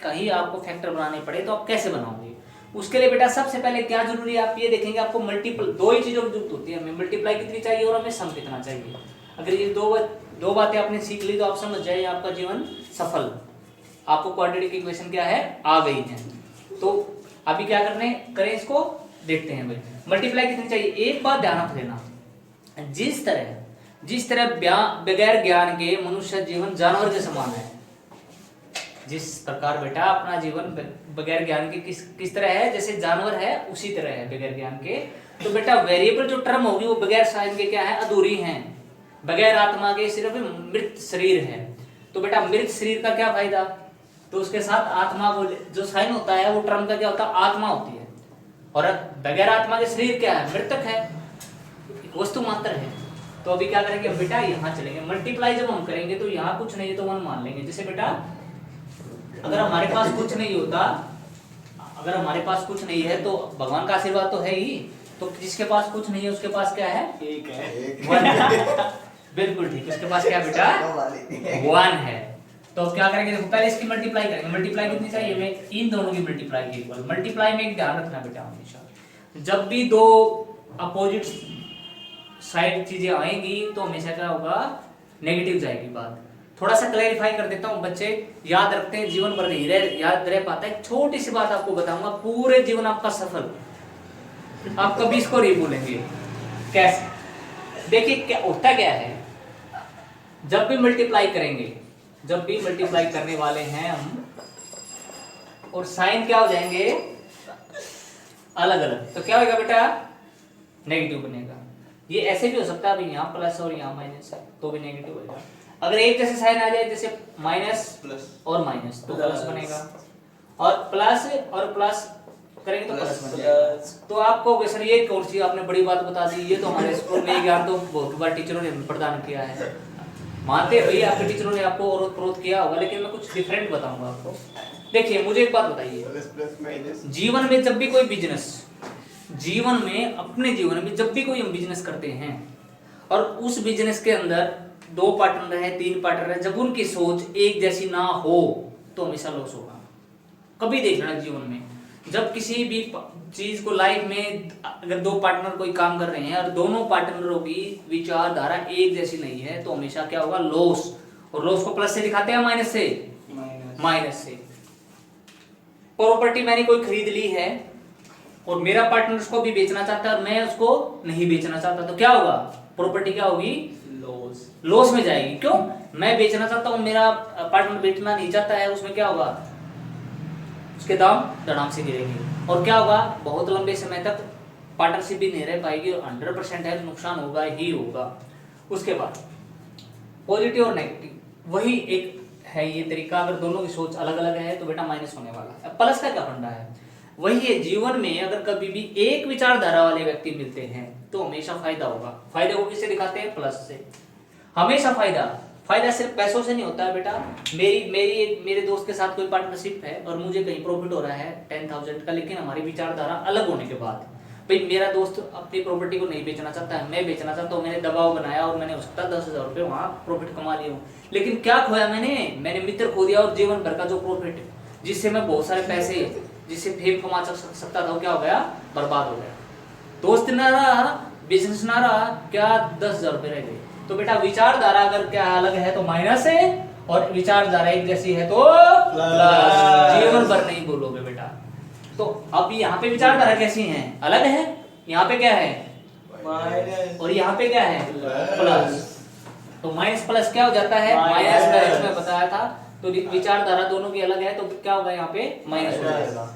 कहीं आपको फैक्टर बनाने पड़े तो आप कैसे बनाओगे? उसके लिए बेटा सबसे पहले क्या जरूरी है, आप ये देखेंगे आपको मल्टीपल, दो ही चीजों की जरूरत होती है, हमें मल्टीप्लाई कितनी चाहिए और हमें सम कितना चाहिए। अगर ये दो बातें आपने सीख ली तो आप समझ जाइए आपका जीवन सफल, आपको क्वाड्रेटिक इक्वेशन क्या है आ गई है। तो अभी क्या करें इसको देखते हैं भाई। मल्टीप्लाई कितनी चाहिए, एक बात ध्यान रख लेना, जिस तरह बगैर ज्ञान के मनुष्य जीवन जानवर के समान है, जिस प्रकार बेटा अपना जीवन बगैर ज्ञान के किस तरह है, जैसे जानवर है उसी तरह है बगैर ज्ञान के। तो बेटा वेरिएबल जो टर्म होगी वो बगैर साइन के क्या है, अधूरी है, बगैर आत्मा के सिर्फ मृत शरीर है। तो बेटा मृत शरीर का क्या फायदा, तो उसके साथ आत्मा जो साइन होता है वो टर्म का क्या होता है, आत्मा होती है। और बगैर आत्मा के शरीर क्या है, मृतक है, वस्तु मात्र है। तो अभी क्या करेंगे बेटा, यहाँ चलेंगे, मल्टीप्लाई जब हम करेंगे तो यहाँ कुछ नहीं है तो 1 मान लेंगे। जैसे बेटा अगर हमारे पास कुछ नहीं होता, अगर हमारे पास कुछ नहीं है तो भगवान का आशीर्वाद तो है ही, तो जिसके पास कुछ नहीं है उसके पास क्या है, एक है। बिल्कुल ठीक, उसके पास क्या बेटा 1 है। तो क्या करेंगे, देखो पहले इसकी मल्टीप्लाई करेंगे। मल्टीप्लाई कितनी चाहिए हमें, इन दोनों की मल्टीप्लाई के इक्वल। मल्टीप्लाई में एक ध्यान रखना बेटा, हमेशा जब भी दो अपोजिट साइड चीजें आएंगी तो हमेशा क्या होगा, नेगेटिव जाएगी बात। थोड़ा सा क्लैरिफाई कर देता हूं, बच्चे याद रखते हैं जीवन भर नहीं याद रह पाता है। छोटी सी बात आपको बताऊंगा, पूरे जीवन आपका सफल, आप कभी इसको नहीं भूलेंगे। कैसे, देखिए क्या होता क्या है, जब भी मल्टीप्लाई करेंगे, जब भी मल्टीप्लाई करने वाले हैं हम, और साइन क्या हो जाएंगे अलग अलग, तो क्या होगा बेटा, नेगेटिव बनेगा। ये ऐसे भी हो सकता है, अभी यहाँ प्लस और यहाँ माइनस है तो भी नेगेटिव होगा। अगर एक जैसे साइन आ जाए, जैसे माइनस प्लस और माइनस, तो प्लस बनेगा, और प्लस करेंगे तो प्लस बनेगा। तो आपको सर ये कौन सी आपने बड़ी बात बता दी, ये तो हमारे स्कूल में ज्ञान तो बहुत बार टीचरों ने प्रदान किया है, मानते भैया आपके टीचरों ने आपको और प्रोत किया होगा, लेकिन मैं कुछ डिफरेंट बताऊंगा आपको। देखिए मुझे एक बात बताइए, जीवन में जब भी कोई बिजनेस, जीवन में अपने जीवन में जब भी कोई हम बिजनेस करते हैं और उस बिजनेस के अंदर 2 पार्टनर है, 3 पार्टनर है, जब उनकी सोच एक जैसी ना हो तो हमेशा लॉस होगा। कभी देखना जीवन में, जब किसी भी चीज को लाइफ में अगर 2 पार्टनर कोई काम कर रहे हैं और दोनों पार्टनरों की विचारधारा एक जैसी नहीं है तो हमेशा क्या होगा, लॉस। और लॉस को प्लस से दिखाते हैं माइनस से, माइनस से। प्रॉपर्टी मैंने कोई खरीद ली है और मेरा पार्टनर उसको भी बेचना चाहता है और मैं उसको नहीं बेचना चाहता, तो क्या होगा, प्रॉपर्टी क्या होगी, लॉस में जाएगी। क्यों, मैं बेचना चाहता हूं, मेरा पार्टनर बेचना नहीं चाहता है, उसमें क्या होगा, उसके दाम धड़ाम से गिरेंगे और क्या होगा, बहुत लंबे समय तक पार्टनरशिप भी नहीं रह पाएगी और 100% है नुकसान होगा ही होगा। उसके बाद पॉजिटिव और नेगेटिव, वही एक है ये तरीका। अगर दोनों की सोच अलग अलग है तो बेटा माइनस होने वाला है। प्लस का क्या फंडा है, वही है, जीवन में अगर कभी भी एक विचारधारा वाले व्यक्ति मिलते हैं तो हमेशा फायदा होगा। फायदे को किससे दिखाते हैं, प्लस से। हमेशा फायदा सिर्फ पैसों से नहीं होता है बेटा। मेरे दोस्त के साथ कोई पार्टनरशिप है और मुझे कहीं प्रॉफिट हो रहा है 10,000 का, लेकिन हमारी विचारधारा अलग होने के बाद, भाई मेरा दोस्त अपनी प्रॉपर्टी को नहीं बेचना चाहता है, मैं बेचना चाहता हूँ, मैंने दबाव बनाया और मैंने उसका 10,000 रुपये वहाँ प्रॉफिट कमा लिया हूँ, लेकिन क्या खोया मैंने मित्र खो दिया और जीवन भर का जो प्रॉफिट जिससे मैं बहुत सारे पैसे, जिससे फेम कमा सकता था, क्या हो गया, बर्बाद हो गया। दोस्त ना रहा, बिजनेस ना रहा, क्या 10,000 रुपये रह गए। तो बेटा विचारधारा अगर क्या अलग है तो माइनस है, और विचारधारा एक जैसी है तो प्लस। जीवन भर नहीं बोलोगे बेटा। तो अब यहाँ पे विचारधारा कैसी है, अलग है, यहाँ पे क्या है माइनस और यहाँ पे क्या है प्लस। तो माइनस प्लस क्या हो जाता है, माइनस प्लस में बताया था। तो विचारधारा दोनों की अलग है तो क्या होगा, यहाँ पे माइनस हो जाएगा,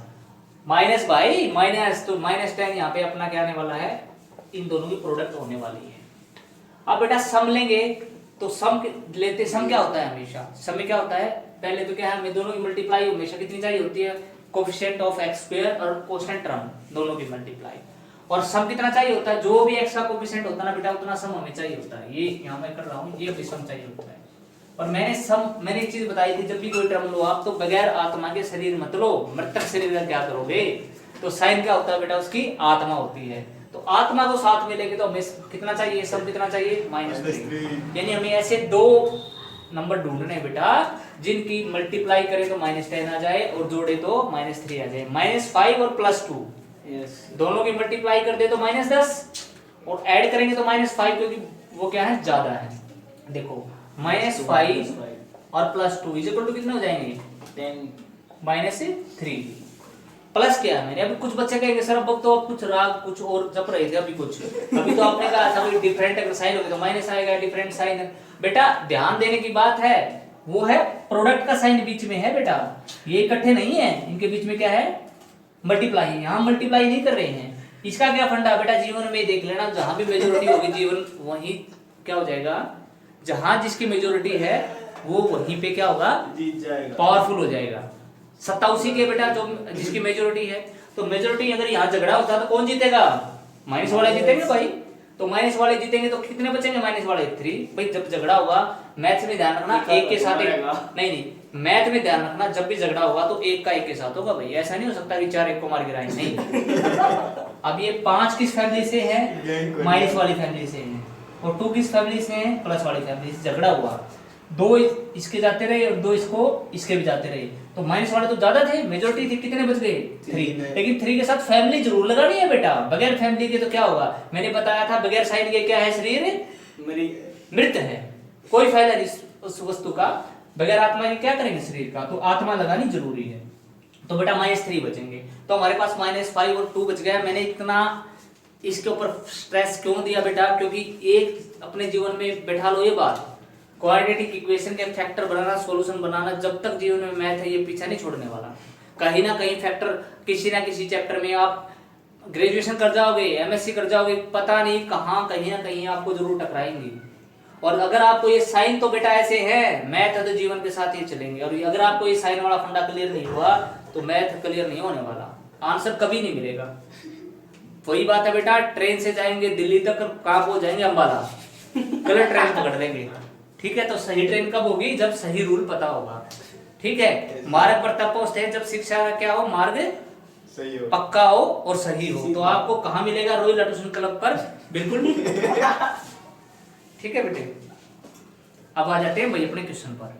माइनस बाई माइनस, तो -10 यहाँ पे अपना क्या आने वाला है, इन दोनों की प्रोडक्ट होने वाली है। अब बेटा सम लेंगे तो सम लेते, सम क्या होता है हमेशा, सम में क्या होता है, पहले तो क्या है, हमें दोनों की मल्टीप्लाई हमेशा कितनी चाहिए होती है, कोएफिशिएंट ऑफ x स्क्वायर और कोसाइन टर्म दोनों की मल्टीप्लाई। और सम कितना चाहिए होता है, जो भी x का कोएफिशिएंट होता है ना बेटा उतना सम हमें चाहिए होता है। ये यहाँ मैं कर रहा हूँ, ये भी सम चाहिए होता है। और मैंने एक चीज बताई थी, जब भी कोई टर्म लो आप तो बगैर आत्मा के शरीर मत लो, मृतक शरीर का क्या करोगे। तो साइन क्या होता है बेटा, उसकी आत्मा होती है। तो आत्मा को साथ में लेके तो हमें कितना चाहिए, सम कितना चाहिए, -3। यानी हमें ऐसे 2 नंबर ढूंढने बेटा जिनकी मल्टीप्लाई करें तो -10 आ जाए और जोड़े तो -3 आ जाए। -5 और +2 दोनों की मल्टीप्लाई कर दे तो -10 और ऐड करेंगे तो -5, क्योंकि वो क्या है, ज्यादा है। देखो -5 और +2 इज इक्वल टू कितने हो जाएंगे, 10 -3 प्लस क्या है मैंने। अभी कुछ बच्चे कहेंगे सर अब तो आप कुछ राग कुछ और जप रहे थे, अभी तो आपने कहा था भाई डिफरेंट अगर साइन होगी तो माइनस आएगा, डिफरेंट साइन। बेटा ध्यान देने की बात है, वो है प्रोडक्ट का साइन बीच में है बेटा, ये इकट्ठे नहीं है, इनके बीच में क्या है, मल्टीप्लाई। यहाँ मल्टीप्लाई नहीं कर रहे हैं। इसका क्या फंडा बेटा, जीवन में देख लेना, जहां भी मेजोरिटी होगी जीवन वही क्या हो जाएगा, जहां जिसकी मेजोरिटी है वो वहीं पे क्या होगा, जीत जाएगा, पावरफुल हो जाएगा। सत्ता उसी के बेटा जो जिसकी मेजोरिटी है। तो मेजोरिटी अगर यहाँ झगड़ा होता तो कौन जीतेगा, माइनस वाले जीतेंगे भाई। तो माइनस वाले जीतेंगे तो कितने बचेंगे, -3 भाई। जब झगड़ा होगा, मैथ में ध्यान रखना, एक के साथ एक, नहीं मैथ में ध्यान रखना, जब भी झगड़ा होगा तो एक का एक के साथ होगा भाई। ऐसा नहीं हो सकता कि 4 एक को मार गिराएं, नहीं। अब ये 5 किस फैमिली से है, माइनस वाली फैमिली से है, और 2 किस फैमिली से है, प्लस वाली फैमिली से। झगड़ा हुआ, 2 इसके जाते रहे और 2 इसके भी जाते रहे, तो माइनस वाले तो ज्यादा थे, मेजोरिटी थी, कितने बच गए, 3। लेकिन 3 के साथ फैमिली जरूर लगानी है बेटा, बगैर फैमिली के तो क्या होगा, मैंने बताया था बगैर साइन के क्या है, शरीर मृत है, कोई फायदा नहीं उस वस्तु का। बगैर आत्मा के क्या करेंगे शरीर का, तो आत्मा लगानी जरूरी है। तो बेटा -3 बचेंगे, तो हमारे पास -5 और 2 बच गया। मैंने इतना इसके ऊपर स्ट्रेस क्यों दिया बेटा, क्योंकि एक अपने जीवन में बैठा लो ये बात, क्वाड्रेटिक इक्वेशन के फैक्टर बनाना, सॉल्यूशन बनाना, जब तक जीवन में मैथ है ये पीछा नहीं छोड़ने वाला। कहीं ना कहीं फैक्टर किसी ना किसी चैप्टर में, आप ग्रेजुएशन कर जाओगे, एमएससी कर जाओगे, पता नहीं कहाँ कहीं ना कहीं आपको जरूर टकराएंगे। और अगर आपको ये साइन तो बेटा ऐसे है, मैथ तो जीवन के साथ ही चलेंगे, और अगर आपको ये साइन वाला फंडा क्लियर नहीं हुआ तो मैथ क्लियर नहीं होने वाला, आंसर कभी नहीं मिलेगा। वही बात है बेटा, ट्रेन से जाएंगे दिल्ली तक, कहाँ पहुंच जाएंगे, अम्बाला, गलत ट्रेन पकड़ लेंगे। ठीक है, तो सही ट्रेन कब होगी, जब सही रूल पता होगा। ठीक है, मार्ग पर तब पहुंचते हैं जब शिक्षा का क्या हो, मार्ग सही हो, पक्का हो और सही हो। तो आपको कहाँ मिलेगा, रॉयल ट्यूशन क्लब पर, बिल्कुल। ठीक है बेटे, अब आ जाते हैं भाई अपने क्वेश्चन पर।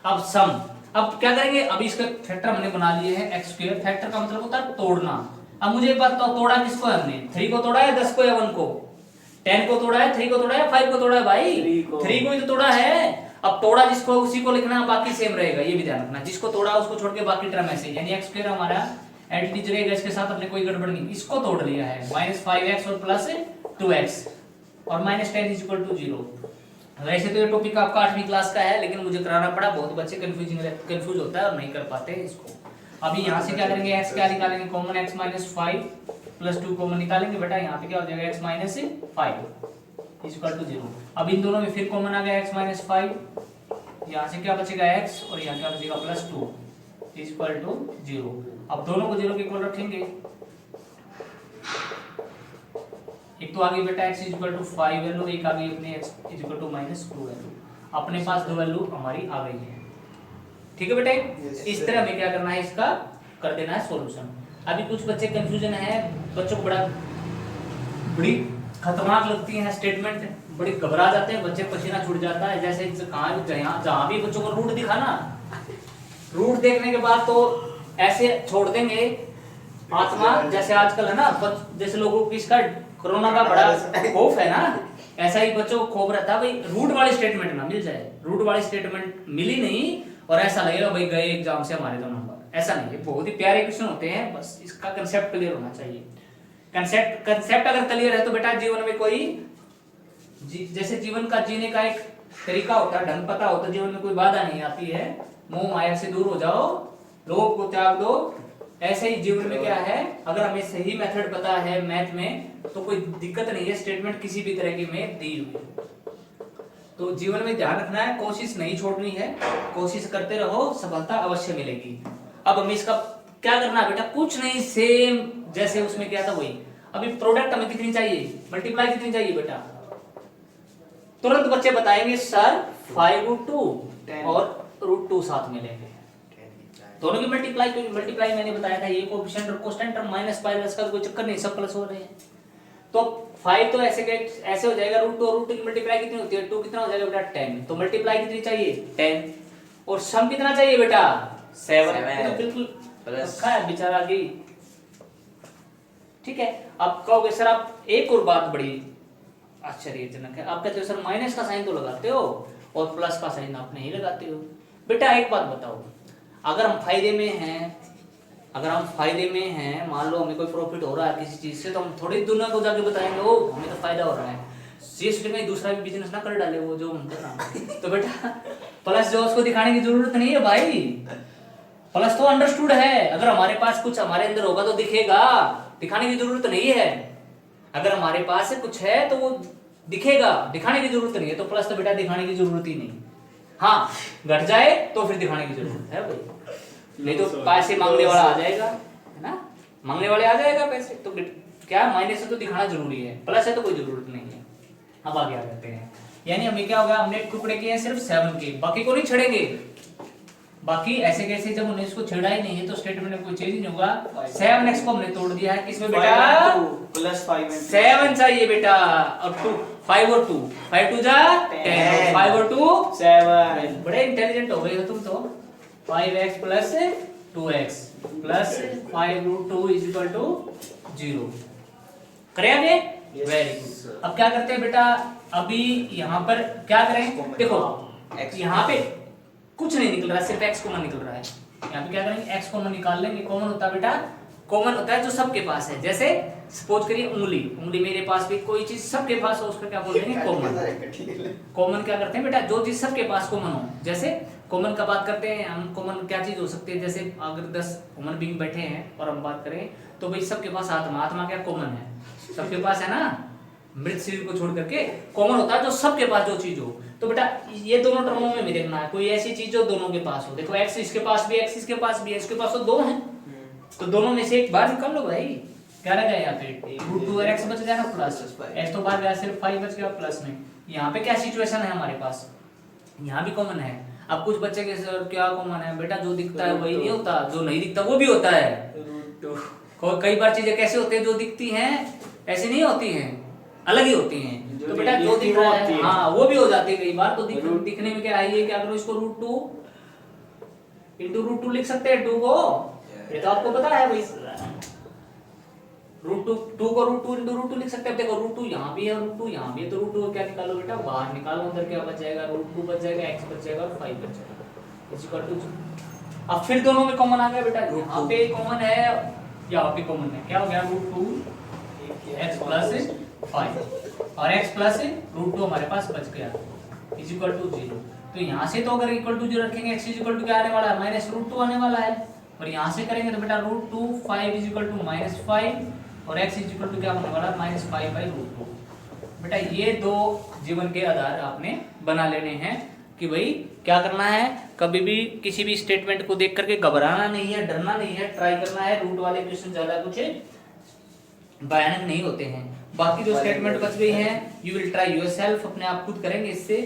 अब सम, अब क्या करेंगे, अब इसका फैक्टर हमने बना लिए हैं x²। फैक्टर का मतलब होता है तोड़ना। अब मुझे बताओ तोड़ा किसको है हमने, 3 को तोड़ा है, 10 को या 1 को, 10 को तोड़ा है, 3 को तोड़ा है, 5 को तोड़ा है भाई, 3 को ही तो तोड़ा है। अब तोड़ा जिसको उसी को लिखना, बाकी सेम रहेगा, ये भी ध्यान रखना, जिसको तोड़ा उसको छोड़ के बाकी टर्म ऐसे, यानी x² हमारा एडिटिव रहेगा, इसके साथ अपने कोई गड़बड़ नहीं। इसको तोड़ लिया है, -5x और +2x और -10 = 0। वैसे तो ये टॉपिक आपका 8वीं क्लास का है, लेकिन मुझे कराना पड़ा, बहुत बच्चे कंफ्यूज होता है और नहीं कर पाते हैं इसको। अभी यहाँ से क्या करेंगे, x क्या निकालेंगे, कॉमन x -5 +2 कॉमन निकालेंगे बेटा, यहाँ पे क्या हो जाएगा, x -5 = 0। अब इन दोनों में फिर कॉमन आ गया x -5, यहाँ से क्या बचेगा x और यहाँ क्या बचेगा +2 = 0। अब दोनों को 0 के इक्वल रखेंगे, एक तो आ गई बेटा x = 5 वैल्यू, एक आ गई अपने x = -2 वैल्यू। अपने पास 2 वैल्यू हमारी आ गई है। ठीक है बेटा, इस तरह हमें क्या करना है, इसका कर देना है सॉल्यूशन। अभी कुछ बच्चे कंफ्यूजन है, बच्चों को बड़ी खतरनाक लगती है स्टेटमेंट, बड़ी घबरा जाते हैं बच्चे, पसीना छूट जाता है। जैसे जहाँ भी बच्चों को रूट दिखाना, रूट देखने के बाद तो ऐसे छोड़ देंगे आत्मा, जैसे आजकल है ना, जैसे लोगों को इसका कोरोना का बड़ा खौफ है ना, ऐसा ही बच्चों को खौफ रहता है भाई रूट वाली स्टेटमेंट ना मिल जाए। रूट वाली स्टेटमेंट मिली नहीं और ऐसा लगेगा भाई गए एग्जाम से हमारे तो नंबर, ऐसा नहीं है। बहुत ही प्यारे क्वेश्चन होते हैं, बस इसका कंसेप्ट क्लियर होना चाहिए। कंसेप्ट अगर क्लियर है तो बेटा जीवन में कोई जैसे जीवन का जीने का एक तरीका होता है, ढंग पता होता है, जीवन में कोई बाधा नहीं आती है, मोह माया से दूर हो जाओ, लोभ को त्याग दो। ऐसे ही जीवन में क्या है, अगर हमें सही मेथड पता है मैथ में तो कोई दिक्कत नहीं है स्टेटमेंट किसी भी तरह की में दी हुई। तो जीवन में ध्यान रखना है, कोशिश नहीं छोड़नी है, कोशिश करते रहो, सफलता अवश्य मिलेगी। अब हमें इसका क्या करना है बेटा, कुछ नहीं, सेम जैसे उसमें क्या था वही। अभी प्रोडक्ट हमें कितनी चाहिए, मल्टीप्लाई कितनी चाहिए बेटा, तुरंत बच्चे बताएंगे सर 5√2 और √2 साथ में लेंगे, दोनों की मल्टीप्लाई। क्योंकि मल्टीप्लाई मैंने बताया था ये कोएफिशिएंट और कांस्टेंट टर्म -π का कोई चक्कर नहीं, सब प्लस हो रहे हैं। तो 5 तो ऐसे हो जाएगा, √2 और √2 की मल्टीप्लाई कितनी होती है, 2 कितना हो जाएगा बेटा 10। तो मल्टीप्लाई कितनी चाहिए 10, और सम कितना चाहिए बेटा 7, Seven. तो बिल्कुल Plus. रखा है बेचारा गई। ठीक है, आप कहोगे सर आप एक और बात बड़ी आश्चर्यजनक है, आप कहते हो सर माइनस का साइन तो लगाते हो और प्लस का साइन आप नहीं लगाते हो। बेटा एक बात बताओ, अगर हम फायदे में हैं, अगर हम फायदे में हैं, मान लो हमें कोई प्रॉफिट हो रहा है किसी चीज से, तो हम थोड़ी दुनिया को जाके बताएंगे ओ हमें तो फायदा हो रहा है, ये में दूसरा भी बिजनेस ना कर डाले वो जो हम कर रहा है। तो बेटा प्लस जो उसको दिखाने की जरूरत नहीं है भाई, प्लस तो अंडरस्टूड है। अगर हमारे पास कुछ हमारे अंदर होगा तो दिखेगा, दिखाने की जरूरत नहीं है। अगर हमारे पास कुछ है तो वो दिखेगा, दिखाने की जरूरत नहीं है। तो प्लस तो बेटा दिखाने की जरूरत ही नहीं। हाँ घट जाए तो फिर दिखाने की जरूरत है भाई, नहीं तो पैसे मांगने वाला आ जाएगा, है ना, मांगने वाले आ जाएगा पैसे। तो क्या माइनस है तो दिखाना जरूरी है, प्लस है तो कोई जरूरत नहीं है। अब आगे आ जाते हैं, यानी हमें क्या होगा, हमने टुकड़े किए हैं सिर्फ 7 के, बाकी को नहीं छेड़ेंगे। बाकी ऐसे कैसे जब हमने इसको छेड़ा ही नहीं है तो स्टेटमेंट में कोई चेंज नहीं होगा। 7x को हमने तोड़ दिया है किसमें बेटा, प्लस 5 7 चाहिए बेटा, और 2 5 और 2 5 2 जा 10, 5 और 2 7। बड़े इंटेलिजेंट हो गए हो तुम तो। 5x plus 2x plus 5 root 2 is equal to 0। करें आगे, वेरी गुड। अब क्या करते हैं बेटा, अभी यहाँ पर क्या करें, देखो यहाँ पे कुछ नहीं निकल रहा, सिर्फ x कॉमन निकल रहा है। यहाँ पे क्या करेंगे, x कॉमन निकाल लेंगे। कॉमन होता है बेटा, कॉमन होता है जो सबके पास है। जैसे सपोज करिए उंगली, उंगली मेरे पास भी कोई चीज सबके पास हो, उसका क्या बोल देंगे, कॉमन। कॉमन क्या करते हैं बेटा, जो चीज सबके पास कॉमन हो। जैसे कॉमन का बात करते हैं हम, कॉमन क्या चीज हो सकती है, जैसे अगर 10 ह्यूमन बीइंग बैठे हैं और हम बात करें तो भाई सबके पास आत्मा, आत्मा क्या कॉमन है, सबके पास है ना, मृत शरीर को छोड़ करके कॉमन होता है जो सबके पास जो चीज हो। तो बेटा ये दोनों टर्मों में भी देखना है, कोई ऐसी चीज जो दोनों के पास हो। देखो x इसके पास भी, x इसके पास भी है, इसके पास तो 2 हैं, तो दोनों में से एक बाहर निकाल लो भाई। क्या रह गया यहाँ पे, रूट 2 और x बच गया ना, प्लस x तो बाहर गया, सिर्फ 5 बच गया प्लस में। यहाँ पे क्या सिचुएशन है हमारे पास, यहाँ भी कॉमन है। अब कुछ बच्चे के सर क्या कॉमन है बेटा, जो दिखता है वही नहीं होता, जो नहीं दिखता वो भी होता है। कई बार चीजें कैसे होती है, जो दिखती हैं ऐसे नहीं होती हैं, अलग ही होती हैं। तो बेटा जो दिख रहा है हाँ वो भी हो जाती है कई बार। तो दिखने में क्या है, ये क्या करो, इसको रूट 2 इंटू रूट 2 लिख सकते हैं 2 को, ये तो आपको पता है भाई, रूट 2 को रूट 2 इंटू रूट 2 लिख सकते हैं। देखो रूट 2 यहाँ भी है, रूट 2 यहाँ भी है, तो रूट 2 क्या निकालो बेटा, बाहर निकालो, अंदर क्या बच जाएगा, रूट 2 बच जाएगा, x बच जाएगा और 5 बच जाएगा इज इक्वल टू। अब फिर दोनों में कॉमन आ गया बेटा, यहाँ पे कॉमन है, यहाँ पे कॉमन है, क्या हो गया, रूट 2 x प्लस 5 और x प्लस रूट 2 हमारे पास बच गया इज इक्वल टू 0। तो यहाँ से तो अगर इक्वल टू 0 रखेंगे x इज इक्वल टू क्या आने वाला है, माइनस रूट 2 आने वाला है। और यहाँ से करेंगे तो बेटा root 2 5 is equal to minus 5 और x इज इक्वल टू क्या होने वाला है, माइनस 5 बाई रूट 2। बेटा ये दो जीवन के आधार आपने बना लेने हैं कि भाई क्या करना है, कभी भी किसी भी स्टेटमेंट को देख करके घबराना नहीं है, डरना नहीं है, ट्राई करना है। रूट वाले क्वेश्चन ज्यादा कुछ भयानक नहीं होते हैं। बाकी जो स्टेटमेंट बच गई हैं यू विल ट्राई योरसेल्फ, अपने आप खुद करेंगे इससे।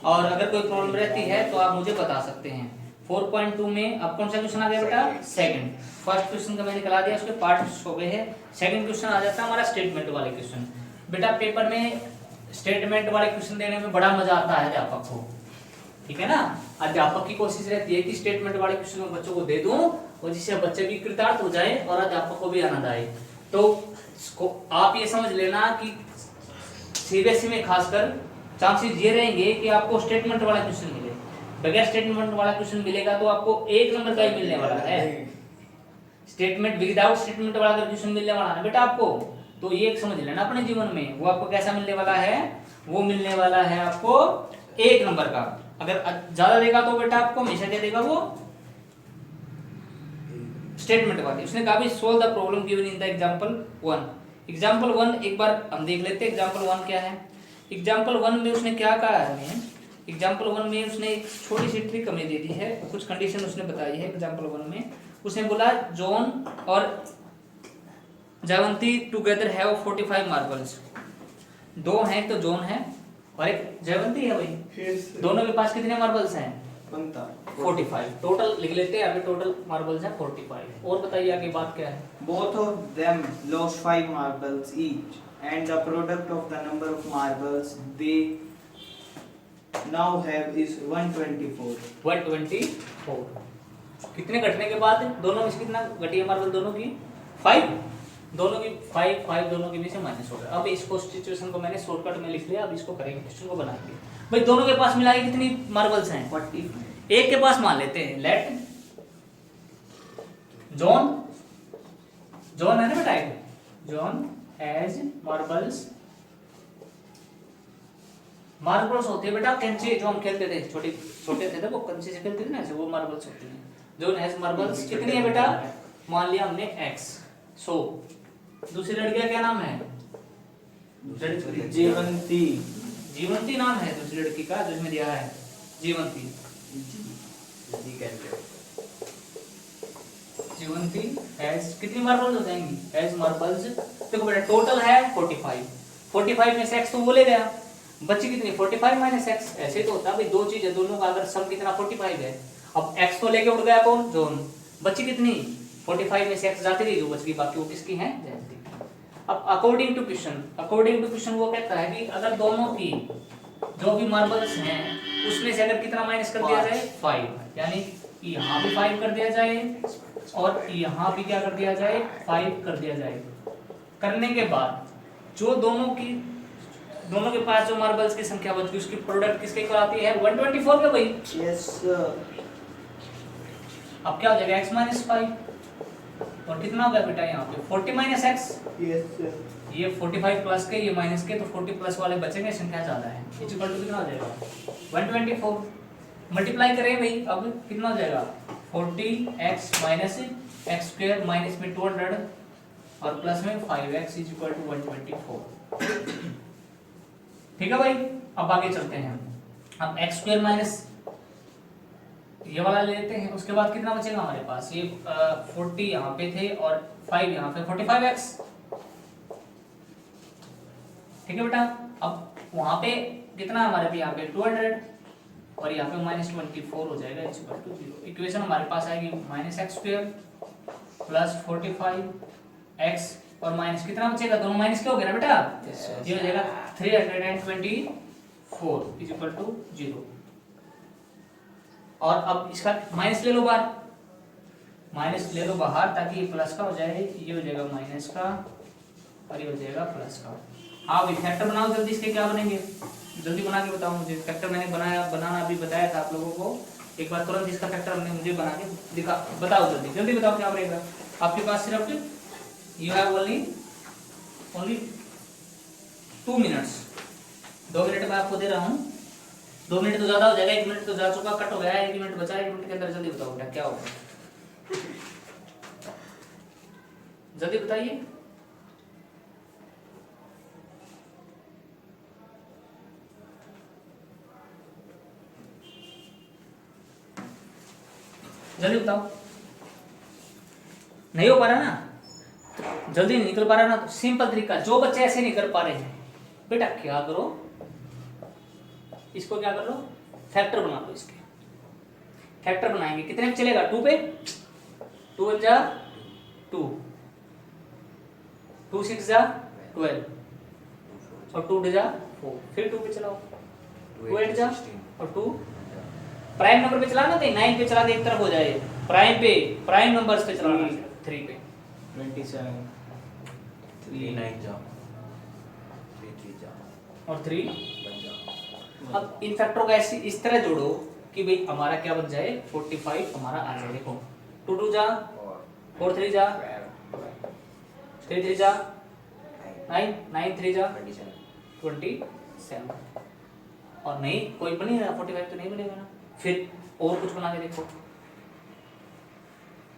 और अगर कोई प्रॉब्लम रहती है तो आप मुझे बता सकते हैं। 4.2 में अब कौन सा क्वेश्चन आ गया बेटा, सेकंड। फर्स्ट क्वेश्चन का मैंने निकाला दिया, उसके पार्ट्स हो गए हैं। सेकंड क्वेश्चन आ जाता है हमारा स्टेटमेंट वाले क्वेश्चन। बेटा पेपर में स्टेटमेंट वाले क्वेश्चन देने में बड़ा मजा आता है अध्यापक को, ठीक है ना। अध्यापक की कोशिश रहती है कि स्टेटमेंट वाले क्वेश्चन बच्चों को दे दूं और जिससे बच्चे भी कृतार्थ हो जाए और अध्यापक को भी आनंद आए। तो आप ये समझ लेना कि सीबीएसई में खासकर चांसेस ये रहेंगे कि आपको स्टेटमेंट वाला क्वेश्चन मिले। बगैर स्टेटमेंट वाला क्वेश्चन मिलेगा तो आपको 1 नंबर का ही मिलने वाला है। स्टेटमेंट विदाउट स्टेटमेंट वाला अगर क्वेश्चन मिलने वाला है बेटा आपको, तो ये समझ लेना अपने जीवन में वो आपको कैसा मिलने वाला है, वो मिलने वाला है आपको 1 नंबर का। अगर ज्यादा देगा तो बेटा आपको हमेशा क्या देगा, वो स्टेटमेंट वाली। उसने कहा भी solve the problem given in the example 1। Example 1 एक बार हम देख लेते हैं एग्जांपल 1 क्या है। एग्जांपल 1 में उसने क्या कहा है, एग्जांपल 1 में उसने एक छोटी सी ट्रिक हमें दे दी है, कुछ कंडीशन उसने बताई है। एग्जांपल 1 में उसने बोला जॉन और जयवंती टुगेदर हैव 45 मार्बल्स। 2 हैं तो जॉन है और एक जयवंती है भाई, दोनों के पास कितने मार्बल्स हैं, 45। टोटल लिख लेते हैं, अभी टोटल मार्बल्स हैं 45। और बताइए आगे बात क्या है। Both of them lost 5 marbles each, and the product of the number of marbles they now have is 124. 124। कितने घटने के बाद दोनों में से कितना घटी है मार्बल दोनों की? 5। दोनों की 5 5 दोनों के बीच से माइनस हो गया। अब इसको सिचुएशन को मैंने शॉर्टकट में लिख लिया। अब इसको करेंगे, क्वेश्चन को बनाएंगे। भाई दोनों के पास मिला के कितनी मार्बल्स हैं? 45। एक के पास मान लेते हैं, लेट जॉन है ना बेटा, जॉन हैज मार्बल्स। मार्बल्स होते हैं बेटा कंचे, जो हम खेलते थे, छोटे छोटे थे वो कंचे से खेलते थे ना, ऐसे वो मार्बल्स होते हैं। जॉन हैज मार्बल्स कितनी है बेटा? मान लिया हमने x। सो दूसरी लड़की का क्या नाम है? जीवंती। जीवंती नाम है दूसरी लड़की का, जो इसमें दिया है जीवंती। जीवंती हैज कितनी मार्बल्स हो जाएंगी? हैज मार्बल्स, देखो बेटा टोटल है 45। 45 में से x तो वो ले गया, बची कितनी? 45 माइनस x। ऐसे तो होता है भाई, दो चीज है, दोनों का अगर सम कितना 45 है। अब x तो लेके उड़ गया कौन? जॉन। बची कितनी? 45 में से x जाती रही, जो बच गई बाकी वो किसकी है? जयंती। अब अकॉर्डिंग टू क्वेश्चन वो कहता है कि अगर दोनों की जो भी मार्बल्स हैं उसमें से अगर कितना माइनस कर दिया जाए? 5। यानी यहाँ भी 5 कर दिया जाए और यहाँ भी क्या कर दिया जाए? 5 कर दिया जाए। करने के बाद जो दोनों के पास जो मार्बल्स की संख्या बचती है उसकी प्रोडक्ट किसके इक्वल आती है? 124 के भाई। Yes sir. अब क्या हो जाएगा? x माइनस 5 और कितना हो गया बेटा यहाँ पे? 40 माइनस x। Yes sir. ये 45 प्लस के, ये माइनस के, तो 40 प्लस वाले बचेंगे, संख्या ज्यादा है। इक्वल टू कितना हो जाएगा? 124। मल्टीप्लाई करें भाई, अब कितना हो जाएगा? 40x minus x square minus में 200 और प्लस में 5x इज इक्वल टू 124। ठीक है भाई, अब आगे चलते हैं। अब x स्क्वायर माइनस ये वाला ले लेते हैं, उसके बाद कितना बचेगा हमारे पास? ये 40 यहाँ पे थे और 5 यहाँ पे, 45x। ठीक है बेटा, अब वहां पे कितना हमारे पे? यहाँ पे 200 और यहाँ पे माइनस 24 हो जाएगा इक्वल टू 0। इक्वेशन हमारे पास आएगी minus x square plus 45x और माइनस कितना बचेगा? दोनों माइनस क्या हो गया ना बेटा? ये हो जाएगा 324 इज इक्वल टू 0। और अब इसका माइनस ले लो बाहर, माइनस ले लो बाहर ताकि ये प्लस का हो जाए, ये हो जाएगा माइनस का और ये हो जाएगा प्लस का। आप फैक्टर बनाओ जल्दी, इसके क्या बनेंगे? जल्दी बना के बताओ मुझे। फैक्टर मैंने बनाना अभी बताया था आप लोगों को, एक बार तुरंत इसका फैक्टर हमने मुझे बना के दिखा, बताओ जल्दी जल्दी बताओ क्या बनेगा। आपके पास सिर्फ you have only 2 minutes. 2 minute में आपको दे रहा हूँ। 2 मिनट तो ज्यादा हो जाएगा, 1 मिनट तो जा चुका, कट हो गया, 1 मिनट बचा है। 1 मिनट के अंदर जल्दी बताओ बेटा क्या होगा, जल्दी बताइए। जल्दी बताओ। नहीं हो पा रहा ना, जल्दी नहीं निकल पा रहा ना, तो सिंपल तरीका, जो बच्चे ऐसे नहीं कर पा रहे हैं बेटा क्या करो, इसको क्या कर लो? फैक्टर बना लो। इसके फैक्टर बनाएंगे, कितने में चलेगा? 2 पे 2 1 जा 2, 2 6 जा 12 और 2 2 जा 4, फिर 2 पे चलाओ, 2 8 जा और 2 प्राइम नंबर पे चलाना, नहीं 9 पे चला दे, एक तरफ हो जाए। प्राइम पे, प्राइम नंबर्स पे चलाना, 3 पे 27, 3 9 जा 3 3 जा और 3। 5 जा। अब इन फैक्टरों को ऐसे इस तरह जोड़ो कि भाई हमारा क्या बन जाए? 45 हमारा आ जाए। देखो 2 2 जा 4 3 जा 3 3 जा 9 9 3 जा 27 और नहीं कोई बन नहीं रहा, 45 तो नहीं बनेगा ना। फिर और कुछ बना के देखो,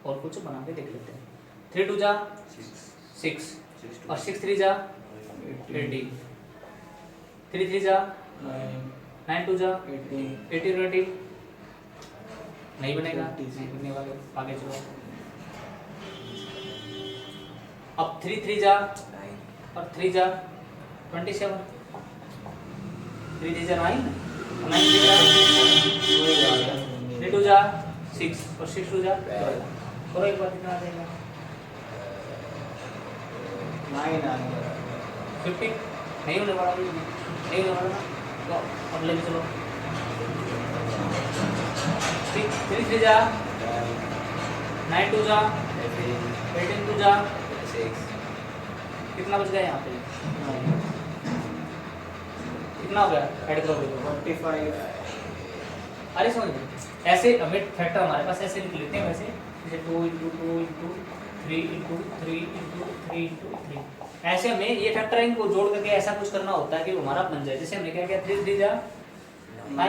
और कुछ बना के देख लेते हैं। 3 2 जा 6 और 6 3 जा 80, 3 3 जा 9 2 जा 18 20 नहीं बनेगा, नहीं बनने वाले। आगे चलो, अब 3 3 जा और 3 जा 27, 3 3 जा 9 9 3 जा 3 2 जा 6 और 6 2 जा 12। करो एक बार, कितना आ जाएगा? 9 आ गया। 50 नहीं होने वाला, नहीं होने वाला ना, तो अब लेके चलो 3 3 जा 9 2 जा 18 2 जा कितना बच गया यहाँ पे? कितना हो गया? ऐड करोगे तो 45 अरे समझ गए। ऐसे हमें फैक्टर हमारे पास ऐसे लिख लेते हैं वैसे, जैसे 2 × 2 × 3 × 3 × 3 × 3 ऐसे हमें ये फैक्टर इनको जोड़ करके ऐसा कुछ करना होता है कि वो हमारा बन जाए। जैसे हमने क्या किया 3 3 जा 9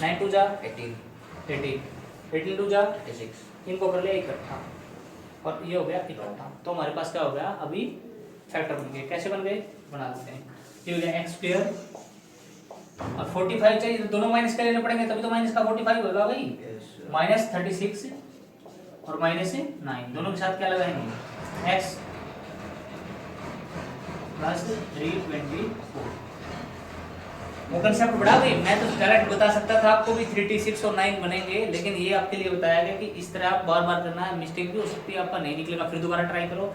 9 2 जा 18 18 2 जा 36 इनको कर लिया इकट्ठा और ये हो गया इकट्ठा। तो हमारे पास क्या हो गया अभी फैक्टर बन गए। कैसे बन गए बना देते हैं। ये हो गया x² और 45 चाहिए तो दोनों माइनस कर लेने पड़ेंगे तभी तो माइनस का 45 होगा भाई। माइनस 36 और माइनस 9 दोनों के साथ क्या लगाएंगे x प्लस 324। वो कंसेप्ट बढ़ा गई। मैं तो डायरेक्ट बता सकता था आपको भी 36 और 9 बनेंगे, लेकिन ये आपके लिए बताया गया कि इस तरह आप बार बार करना है। मिस्टेक भी हो सकती है, आपका नहीं निकलेगा फिर दोबारा ट्राई करो।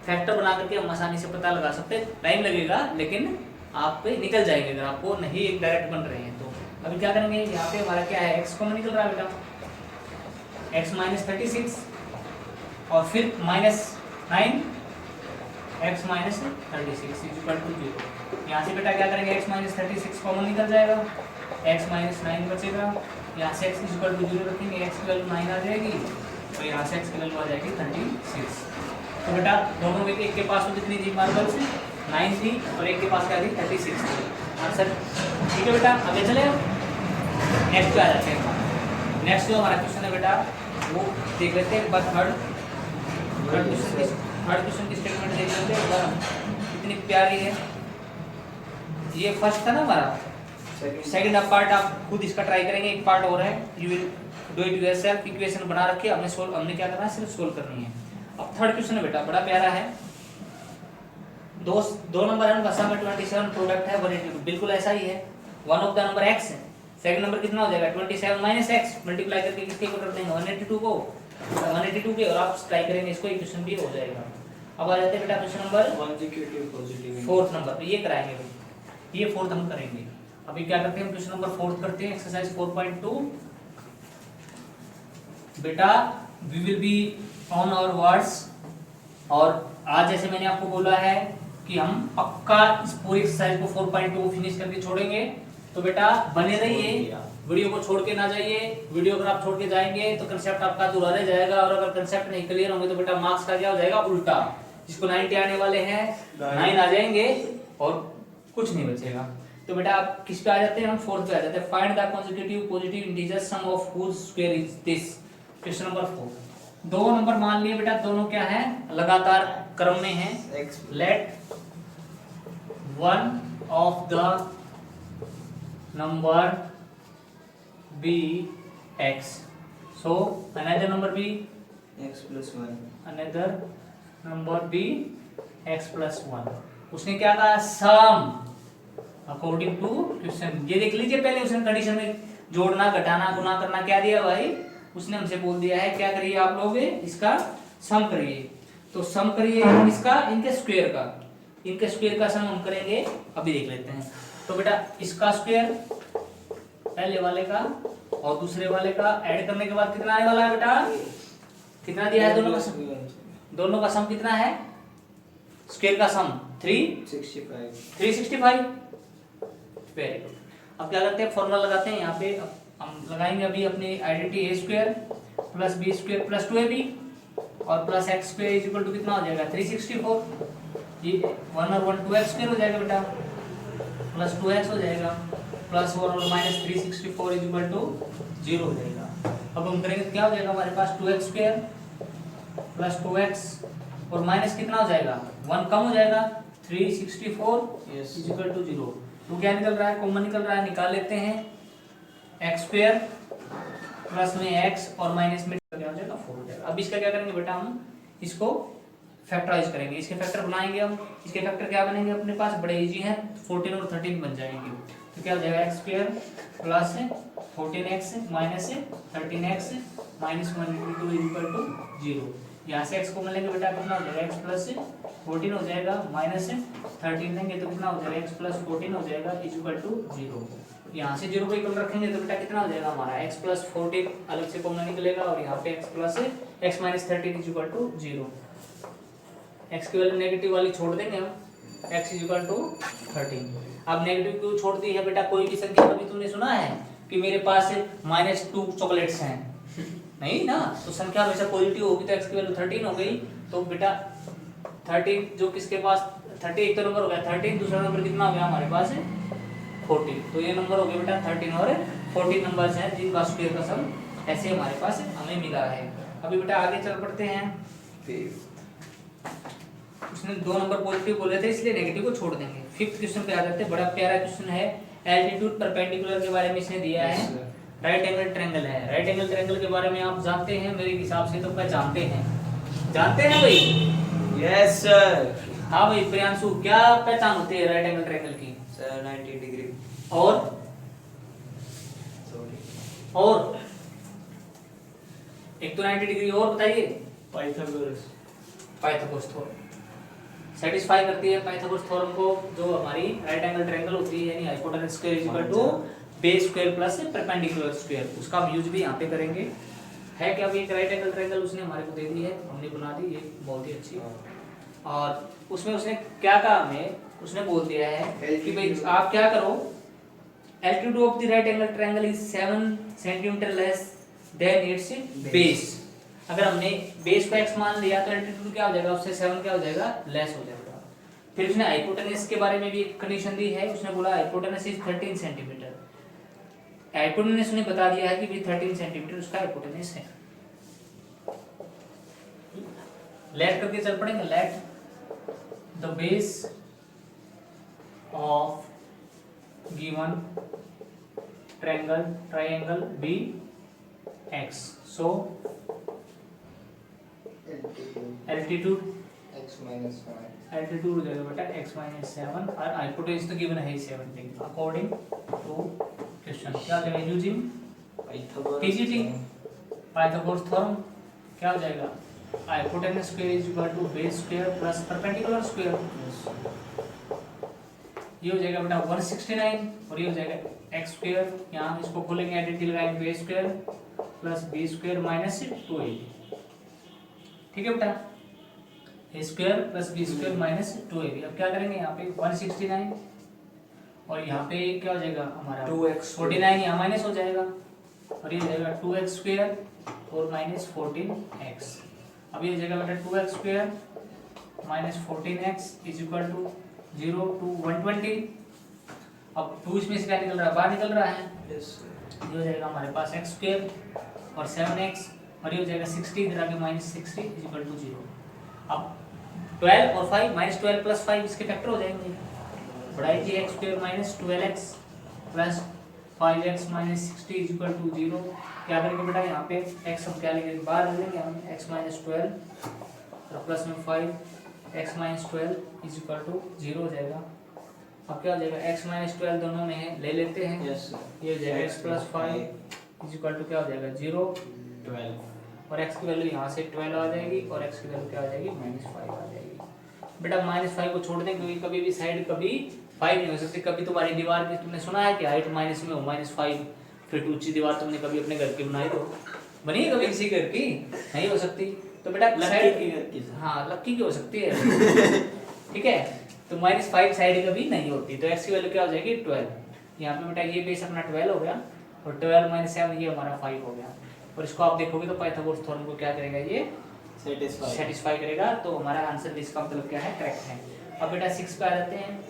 फैक्टर बना करके हम आसानी से पता लगा सकते हैं। टाइम लगेगा लेकिन आप पे निकल जाएंगे अगर आपको नहीं एक डायरेक्ट बन रहे हैं तो। अभी क्या करेंगे यहाँ पे हमारा क्या है x कॉमन निकल रहा है बेटा x माइनस 36 और फिर minus 9 x minus 36 equal to 0। यहाँ से बेटा क्या करेंगे x माइनस 36 कॉमन निकल जाएगा x माइनस 9 बचेगा। यहाँ से x इक्वल टू 0 रखेंगे x की वैल्यू 9 आ जाएगी और यहाँ से x की वैल्यू आ जाएगी 36। तो बेटा दोनों में एक के पास में कितनी थी मार्बल्स 9 थी और एक के पास क्या थी 36 थी आंसर। ठीक है बेटा आगे चले नेक्स्ट पे आ जाते हैं। नेक्स्ट जो हमारा क्वेश्चन है बेटा वो देख लेते हैं एक बार थर्ड क्वेश्चन की स्टेटमेंट देख लेते हैं एक बार। कितनी प्यारी है। ये फर्स्ट था ना हमारा, सेकंड अब पार्ट आप खुद इसका ट्राई करेंगे। एक पार्ट और है you will do it yourself. Equation बना रखी है हमने क्या करना है सिर्फ सोल्व करनी है। अब थर्ड क्वेश्चन है बेटा बड़ा प्यारा है। दो नंबर है उनका सम है 27 प्रोडक्ट है 182 बिल्कुल ऐसा ही है। One of the number x है सेकंड नंबर कितना हो जाएगा 27 माइनस x मल्टीप्लाई करके किसके को कर देंगे 182 को 182 के और आप ट्राई करेंगे इसको इक्वेशन भी हो जाएगा। अब आ जाते हैं बेटा question number consecutive positive fourth number. तो ये कराएंगे भाई ये फोर्थ हम करेंगे। अभी क्या करते हैं क्वेश्चन नंबर फोर्थ करते हैं एक्सरसाइज 4.2 बेटा we will be on our words. और आज जैसे मैंने आपको बोला है कि हम पक्का इस पूरी एक्सरसाइज को 4.2 फिनिश करके छोड़ेंगे। तो बेटा बने रहिए वीडियो को छोड़ के ना जाइए। वीडियो अगर आप छोड़ के जाएंगे तो कंसेप्ट आपका अधूरा रह जाएगा और अगर कंसेप्ट नहीं क्लियर होंगे तो बेटा मार्क्स का क्या हो जाएगा उल्टा। जिसको 90 आने वाले हैं 9 आ जाएंगे और कुछ नहीं बचेगा। तो बेटा आप किस पे आ जाते हैं हम फोर्थ पे आ जाते हैं। Find the consecutive positive integers sum of whose square is this. Question number 4 दो नंबर मान लिए बेटा दोनों क्या है लगातार क्रम में है। Let one of the number be x so another number be x plus 1 another number be x plus 1। उसने क्या कहा सम अकॉर्डिंग टू क्वेश्चन। ये देख लीजिए पहले उसने कंडीशन में जोड़ना घटाना गुना करना क्या दिया भाई उसने हमसे बोल दिया है क्या करिए आप लोग इसका सम करिए। तो सम करिए इसका इनके स्क्वायर का सम हम करेंगे अभी देख लेते हैं। तो बेटा इसका स्क्वायर पहले वाले का और दूसरे वाले का ऐड करने के बाद कितना आने वाला है बेटा कितना दिया है दोनों का सम कितना है स्क्वायर का सम 365 वेरी गुड। अब क्या करते हैं फॉर्मूला लगाते हैं यहाँ पे हम लगाएंगे अभी अपनी identity a square plus b square plus 2ab और plus x square is equal to कितना हो जाएगा 364। ये 1 और 1 2x स्क्वायर हो जाएगा बेटा प्लस 2x हो जाएगा प्लस 1 और माइनस 364 इज इक्वल टू 0 हो जाएगा। अब हम करेंगे क्या हो जाएगा हमारे पास 2x स्क्वायर प्लस 2x और माइनस कितना हो जाएगा 1 कम हो जाएगा 364 इज इक्वल टू 0। तो क्या निकल रहा है कॉमन निकल रहा है निकाल लेते हैं x स्क्वायर प्लस में x और माइनस में क्या हो जाएगा 4 हो जाएगा। अब इसका क्या करेंगे बेटा हम इसको फैक्टराइज करेंगे। इसके फैक्टर बनाएंगे हम। इसके फैक्टर क्या बनेंगे अपने पास बड़े इजी हैं 14 और 13 बन जाएंगे। तो क्या हो जाएगा x square plus 14x minus 13x minus 182 equal to 0। यहाँ से x को मिलेंगे बेटा कितना हो जाएगा x प्लस 14 हो जाएगा माइनस 13 देंगे तो कितना हो जाएगा x प्लस 14 हो जाएगा इज इक्वल टू 0। यहाँ से 0 को इक्वल रखेंगे तो बेटा कितना हो जाएगा हमारा x प्लस 14 अलग से कॉमन निकलेगा और यहाँ पे x plus x minus 13 is equal to 0। x की वैल्यू नेगेटिव वाली छोड़ देंगे हम, x इज इक्वल टू 13। अब नेगेटिव क्यों छोड़ दी है बेटा? कोई भी संख्या कभी तुमने सुना है कि मेरे पास -2 चॉकलेट्स हैं? नहीं ना, तो संख्या हमेशा पॉजिटिव होगी तो x की वैल्यू 13 हो गई। तो बेटा 13 जो किसके पास 30 एक तो नंबर हो गया 13, दूसरा नंबर कितना हो गया हमारे पास 14। तो ये नंबर हो गया बेटा 13 और 14 नंबर्स हैं जिनका स्क्वायर का सम ऐसे हमारे पास हमें मिला है। अभी बेटा आगे चल पड़ते हैं। उसने 2 नंबर पॉजिटिव बोले थे इसलिए नेगेटिव को छोड़ देंगे। 5th क्वेश्चन पे आ जाते हैं। बड़ा प्यारा क्वेश्चन है, एल्टीट्यूड परपेंडिकुलर के बारे में इसने दिया है। राइट एंगल ट्रायंगल है। राइट एंगल ट्रायंगल के बारे में आप जानते हैं मेरे हिसाब से तो पहचानते हैं, जानते हैं भाई? Yes sir. हाँ भाई प्रियांशु, क्या पहचान होती है राइट एंगल ट्रायंगल की? Sir 90 degree. और सॉरी, और एक तो 90 डिग्री और बताइए। पाइथागोरस। पाइथागोरस थ्योरम सेटिस्फाई करती है पाइथागोरस थ्योरम को, जो हमारी राइट एंगल ट्रायंगल होती है यानी hypotenuse square is equal to base square plus perpendicular square. उसका हम यूज भी यहाँ पे करेंगे। है क्या? अभी एक राइट एंगल ट्रायंगल उसने हमारे को दे दी है, हमने बना दी, ये बहुत ही अच्छी। और उसमें उसने क्या कहा हमें? उसने बोल दिया है कि भाई आप क्या करो, altitude of the right angle triangle is 7 centimetre less than it's base. अगर हमने बेस को x मान लिया तो एल्टीट्यूड क्या हो जाएगा? उससे 7 क्या हो जाएगा? लेस हो जाएगा। फिर उसने हाइपोटेनस के बारे में भी एक कंडीशन दी है। उसने बोला हाइपोटेनस इज 13 सेंटीमीटर। हाइपोटेनस ने बता दिया है कि भी 13 सेंटीमीटर उसका हाइपोटेनस है। लेट करके चल पड़ेंगे। Let the base of given triangle be x। So altitude x minus 5। Altitude हो जाएगा बेटा x माइनस 7 और हाइपोटेनस तो गिवन है 17 अकॉर्डिंग टू क्वेश्चन। क्या हो जाएगा? यूजिंग पीजीटी पाइथागोरस थ्योरम क्या हो जाएगा? Hypotenuse square is equal to base square plus perpendicular square. ये हो जाएगा बेटा 169 और ये हो जाएगा x स्क्वायर। यहाँ हम इसको खोलेंगे, आइडेंटिटी लगाएंगे, a square plus b square minus 2ab। ठीक है बेटा, a square plus b square minus 2ab। अब क्या करेंगे? यहाँ पे 169 और यहाँ पे क्या हो जाएगा हमारा 2x 49, यहाँ माइनस हो जाएगा और ये हो जाएगा 2x स्क्वायर और माइनस 14x। अब ये हो जाएगा बेटा 2x square minus 14x is equal to 0 to 120। अब 2 इसमें से क्या निकल रहा है? बाहर निकल रहा है। यस ये हो जाएगा हमारे पास x स्क्वायर और 7x और ये हो जाएगा 60 इधर आके माइनस 60 इज इक्वल टू 0। अब 12 और 5 माइनस 12 प्लस 5 इसके फैक्टर हो जाएंगे। बढ़ाई जी x square minus 12x plus 5x minus 60 is equal to 0। क्या करेंगे बेटा? यहाँ पे x हम क्या लेंगे? बाहर ले लेंगे हम x माइनस 12 और प्लस में 5 x minus 12 is equal to 0 हो जाएगा। अब क्या हो जाएगा? x माइनस 12 दोनों में है, ले लेते हैं। Yes sir. ये हो जाएगा x plus 5 is equal to क्या हो जाएगा? 0 12 और x की वैल्यू यहाँ से 12 आ जाएगी और x की वैल्यू क्या आ जाएगी? -5 आ जाएगी। बेटा -5 को छोड़ दें क्योंकि कभी भी साइड कभी 5 नहीं हो सकती। कभी तुम्हारी दीवार की तुमने सुना है कि हाइट माइनस में हो -5 फीट ऊंची दीवार तुमने कभी अपने घर की बनाई? तो बनी है कभी किसी घर की? नहीं हो सकती। तो बेटा साइड की, हाँ लक्की की हो सकती है। ठीक है, तो -5 साइड कभी नहीं होती। तो x की वैल्यू क्या हो जाएगी? 12। यहाँ पे बेटा ये बेस अपना 12 हो गया और 12 माइनस 7 ये हमारा 5 हो गया। और इसको आप देखोगे तो पाइथागोरस थ्योरम को क्या करेगा? ये सेटिस्फाई करेगा। तो हमारा आंसर इसका मतलब क्या है? करेक्ट है। अब बेटा 6 पे आ जाते हैं।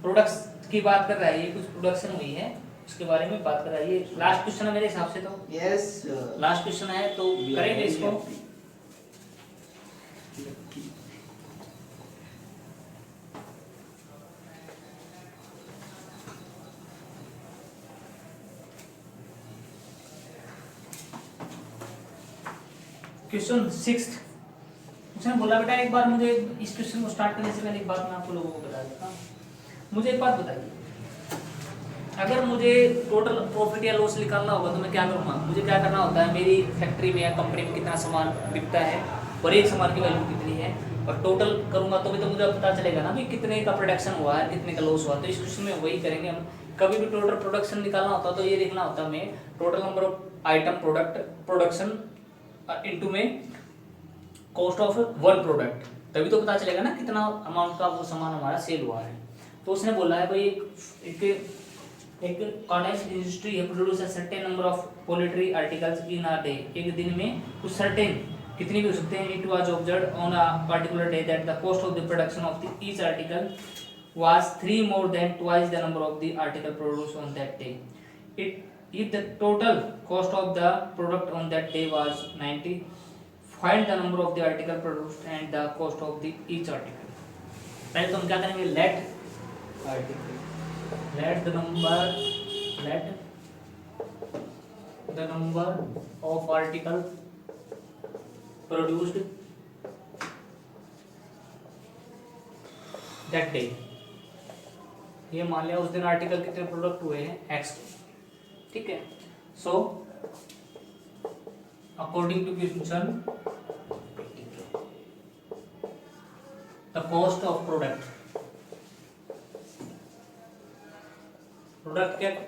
प्रोडक्ट्स की बात कर रहा है, ये कुछ प्रोडक्शन हुई है उसके बारे में बात कर रहा है। ये लास्ट क्वेश्चन है मेरे हिसाब से। तो यस लास्ट क्वेश्चन है तो करेंगे इसको। क्वेश्चन 6 उसने बोला बेटा एक बार मुझे इस क्वेश्चन को स्टार्ट करने से पहले एक बात मैं आपको लोगों को बता देता हूँ। मुझे एक बात बताइए, अगर मुझे टोटल प्रॉफिट या लॉस निकालना होगा तो मैं क्या करूँगा? मुझे क्या करना होता है? मेरी फैक्ट्री में या कंपनी में कितना सामान बिकता है और एक सामान की वैल्यू कितनी है और टोटल करूँगा तो भी तो मुझे पता चलेगा ना भी कितने का प्रोडक्शन हुआ है, कितने का लॉस हुआ। तो इस क्वेश्चन में वही करेंगे हम कभी भी टोटल प्रोडक्शन निकालना होता तो ये देखना होता हमें total number of item product production into में कॉस्ट ऑफ वन प्रोडक्ट, तभी तो पता चलेगा ना कितना अमाउंट का वो सामान हमारा सेल हुआ है। तो उसने बोला है भाई एक कॉन्टेक्स्ट इंडस्ट्री है produce a certain number of poultry articles in a day, एक दिन में कुछ सर्टेन कितनी भी हो सकते हैं। It was observed on a particular day that the cost of the production of the each article was 3 more than twice the number of the article produced on that day. If the total cost of the product on that day was 90, find the number of the article produced and the cost of the each article. पहले तो हम क्या करेंगे, let the number of article produced that day, ये मान लिया उस दिन आर्टिकल कितने प्रोडक्ट हुए हैं x, ठीक है। So according to question the cost of product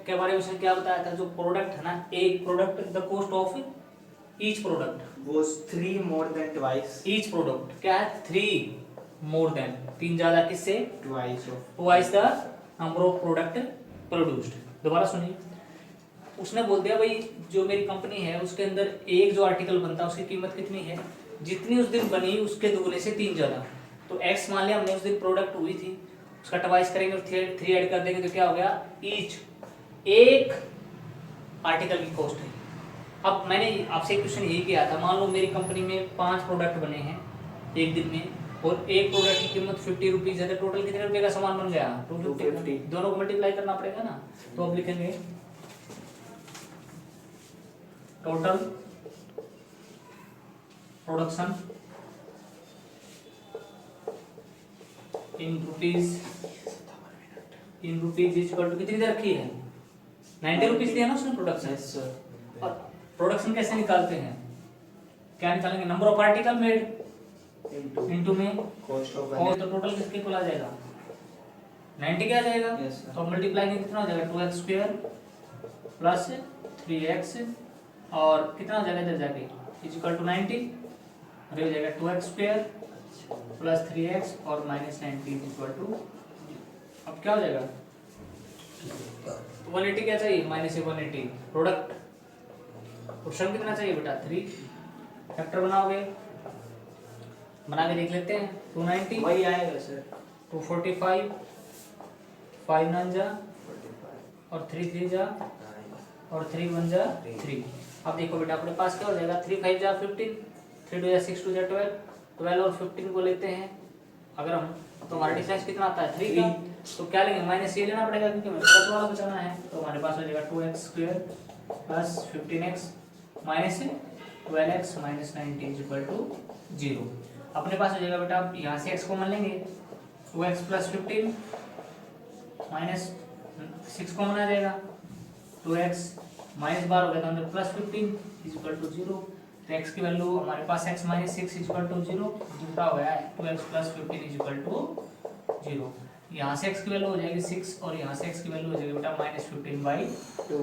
के बारे में उसने क्या बताया था, जो प्रोडक्ट है ना, एक product the cost of each product was 3 more than twice. Each product क्या है, 3 मोर देन, 3 ज्यादा किससे, Twice of. Twice the number of product produced. दोबारा सुनिए, उसने बोल दिया भाई जो मेरी कंपनी है उसके अंदर एक जो आर्टिकल बनता है उसकी कीमत कितनी है, जितनी उस दिन बनी उसके दुगने से 3 ज्यादा। तो एक्स मान लिया हमने उस दिन प्रोडक्ट हुई थी, उसका ट्वाइस करेंगे और 3 ऐड कर देंगे तो क्या हो गया, ईच, एक आर्टिकल की कॉस्ट है। अब मैंने आपसे क्वेश्चन यही किया था, मान लो मेरी कंपनी में 5 प्रोडक्ट बने हैं एक दिन में और एक प्रोडक्ट की कीमत 50 रुपीज है, तो टोटल कितने रुपए का सामान बन गया, 250। दोनों को मल्टीप्लाई करना पड़ेगा ना, तो अब लिखेंगे total production in rupees equal to कितनी दे रखी है, 90 रुपीज दिया ना उसने प्रोडक्शन। Yes sir. और प्रोडक्शन कैसे निकालते हैं, क्या निकालेंगे, number of article made into में Cost of. और तो टोटल किसके को आ जाएगा, 90 क्या आ जाएगा। Yes, sir. तो मल्टीप्लाई में कितना हो जाएगा, 2x स्क्वायर प्लस 3x और कितना हो जाएगा इधर जाके इक्वल टू 90, और ये हो जाएगा 2x स्क्वायर प्लस 3x और माइनस 90 इक्वल टू, अब क्या हो जाएगा 180, क्या चाहिए माइनस 180 प्रोडक्ट, क्वेश्चन कितना चाहिए बेटा 3, फैक्टर बनाओगे, बना के देख लेते हैं, 290 वही आएगा सर. 245 5 9 जा 45 और 3 3 जा और 3 1 जा 3। अब देखो बेटा अपने पास क्या हो जाएगा, 3 5 जा 15, 3 2 जा 6 2 जा 12 और 15 को लेते हैं अगर हम, तो हमारा डिफरेंस कितना आता है 3 का, तो क्या लेंगे माइनस ये लेना पड़ेगा क्योंकि हमें प्लस वाला बचाना है, तो हमारे पास हो जाएगा 2x square plus 15x minus 12x minus 90 is equal to 0। अपने पास हो जाएगा बेटा, यहाँ से x को मान लेंगे, 2x प्लस 15 माइनस 6 को माना जाएगा, 2x माइनस 12 हो गया तो अंदर प्लस 15 इज इक्वल टू 0। तो x की वैल्यू हमारे पास x minus 6 is equal to 0, दूसरा हो गया 2x plus 15 is equal to 0। यहाँ से x की वैल्यू हो जाएगी 6 और यहाँ से x की वैल्यू हो जाएगी बेटा माइनस 15/2।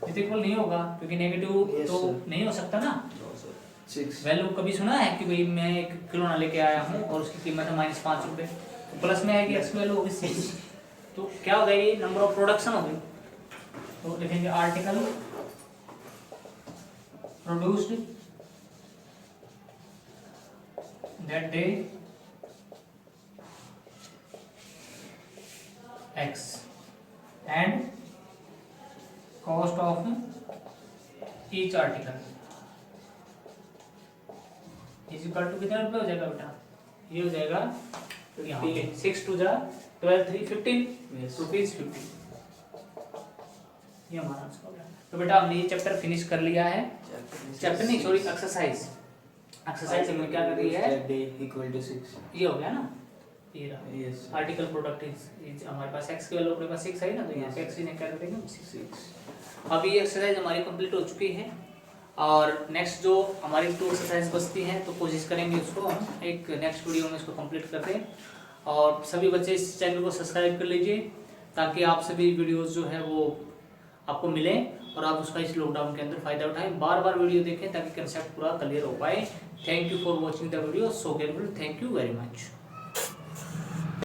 ये तो इक्वल नहीं होगा क्योंकि नेगेटिव Yes, तो sir. नहीं हो सकता ना। 6 वैल्यू कभी सुना है कि भाई मैं एक खिलौना लेके आया हूँ और उसकी कीमत है -5 रुपए, तो प्लस में आएगी x की वैल्यू होगी 6, तो क्या हो गई नंबर ऑफ प्रोडक्शन होगी, तो लिखेंगे article produced that day x and cost of each article is equal to कितने रुपए हो जाएगा बेटा, ये हो जाएगा यहाँ पे 6 2 जा 12 3 15 रुपीज 50, ये हमारा आंसर हो गया। तो बेटा हमने ये चैप्टर फिनिश कर लिया है, चैप्टर नहीं सॉरी एक्सरसाइज हमने क्या कर दिया है, day equal to 6. ये हो गया ना, ये रहा Yes. आर्टिकल प्रोडक्ट इज हमारे पास x की वैल्यू अपने पास 6 है ना, तो यहाँ पे x ने क्या कर देंगे 6। अब ये एक्सरसाइज हमारी कंप्लीट हो चुकी है और नेक्स्ट जो हमारी 2 एक्सरसाइज बचती हैं तो कोशिश करेंगे उसको हम एक नेक्स्ट वीडियो में इसको कंप्लीट करते हैं। और सभी बच्चे इस चैनल को सब्सक्राइब कर लीजिए ताकि आप सभी वीडियोस जो है वो आपको मिलें और आप उसका इस लॉकडाउन के अंदर फ़ायदा उठाएं। बार बार वीडियो देखें ताकि कंसेप्ट पूरा क्लियर हो पाए। Thank you for watching the video so careful. Thank you very much.